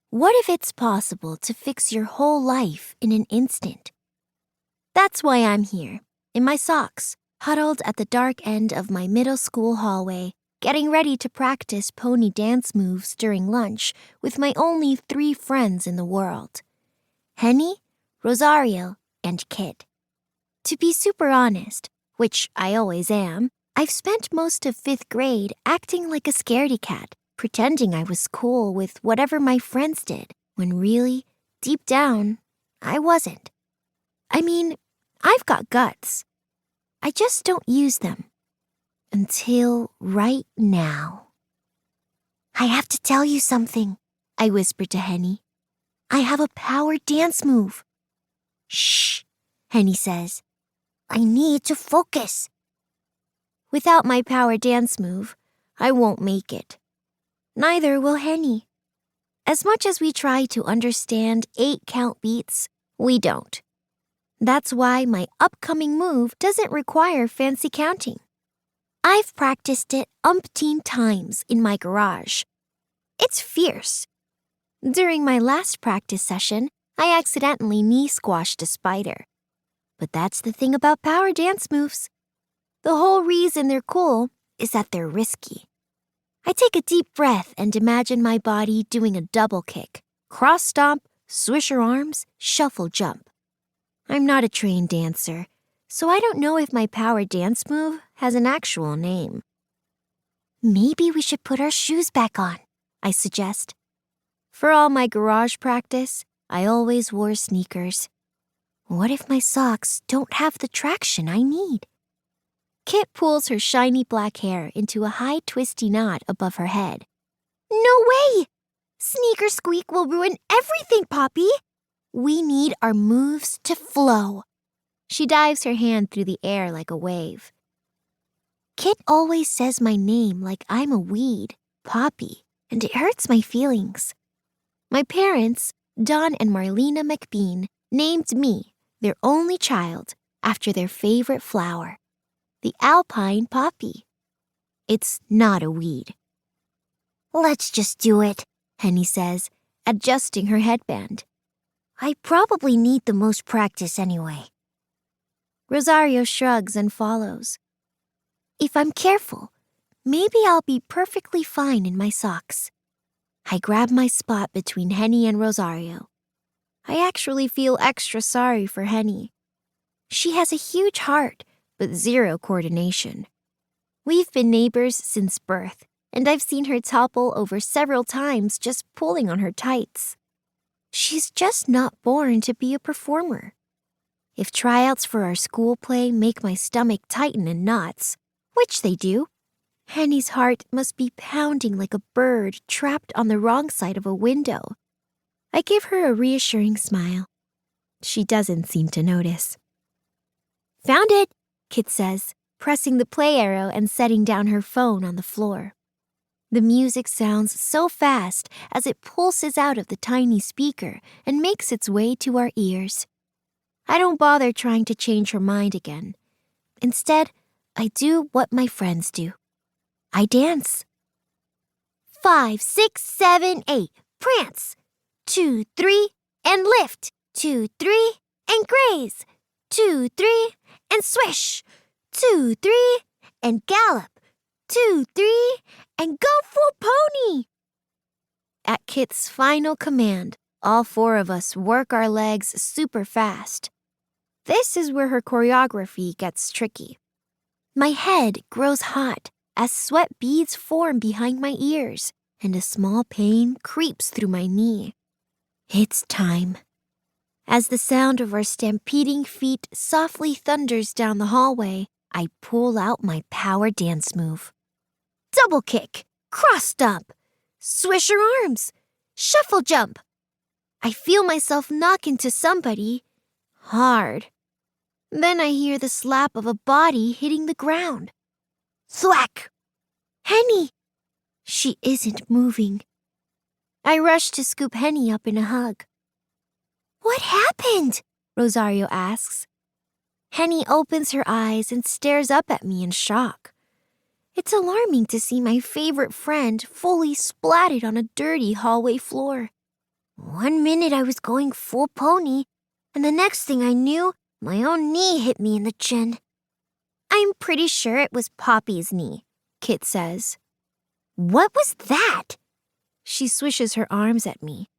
What if it's possible to fix your whole life in an instant? That's why I'm here, in my socks, huddled at the dark end of my middle school hallway, getting ready to practice pony dance moves during lunch with my only 3 friends in the world: Henny, Rosario, and Kit. To be super honest, which I always am, I've spent most of 5th grade acting like a scaredy cat, pretending I was cool with whatever my friends did, when really, deep down, I wasn't. I mean, I've got guts. I just don't use them. Until right now. I have to tell you something, I whispered to Henny. I have a power dance move. Shh, Henny says. I need to focus. Without my power dance move, I won't make it. Neither will Henny. As much as we try to understand 8-count beats, we don't. That's why my upcoming move doesn't require fancy counting. I've practiced it umpteen times in my garage. It's fierce. During my last practice session, I accidentally knee squashed a spider. But that's the thing about power dance moves. The whole reason they're cool is that they're risky. I take a deep breath and imagine my body doing a double kick, cross stomp, swish your arms, shuffle jump. I'm not a trained dancer, so I don't know if my power dance move has an actual name. Maybe we should put our shoes back on, I suggest. For all my garage practice, I always wore sneakers. What if my socks don't have the traction I need? Kit pulls her shiny black hair into a high twisty knot above her head. No way! Sneaker squeak will ruin everything, Poppy! We need our moves to flow. She dives her hand through the air like a wave. Kit always says my name like I'm a weed, Poppy, and it hurts my feelings. My parents, Don and Marlena McBean, named me, their only child, after their favorite flower, the alpine poppy. It's not a weed. Let's just do it, Henny says, adjusting her headband. I probably need the most practice anyway. Rosario shrugs and follows. If I'm careful, maybe I'll be perfectly fine in my socks. I grab my spot between Henny and Rosario. I actually feel extra sorry for Henny. She has a huge heart, but zero coordination. We've been neighbors since birth, and I've seen her topple over several times just pulling on her tights. She's just not born to be a performer. If tryouts for our school play make my stomach tighten in knots, which they do, Henny's heart must be pounding like a bird trapped on the wrong side of a window. I give her a reassuring smile. She doesn't seem to notice. Found it, Kit says, pressing the play arrow and setting down her phone on the floor. The music sounds so fast as it pulses out of the tiny speaker and makes its way to our ears. I don't bother trying to change her mind again. Instead, I do what my friends do. I dance. 5, 6, 7, 8, prance. 2, 3, and lift. 2, 3, and graze. 2, 3, and swish. 2, 3, and gallop. 2, 3, and go full pony. At Kit's final command, all 4 of us work our legs super fast. This is where her choreography gets tricky. My head grows hot as sweat beads form behind my ears, and a small pain creeps through my knee. It's time. As the sound of our stampeding feet softly thunders down the hallway, I pull out my power dance move. Double kick, cross stomp, swish your arms, shuffle jump. I feel myself knock into somebody hard. Then I hear the slap of a body hitting the ground. Thwack! Henny! She isn't moving. I rush to scoop Henny up in a hug. What happened? Rosario asks. Henny opens her eyes and stares up at me in shock. It's alarming to see my favorite friend fully splatted on a dirty hallway floor. One minute I was going full pony, and the next thing I knew, my own knee hit me in the chin. I'm pretty sure it was Poppy's knee, Kit says. What was that? She swishes her arms at me.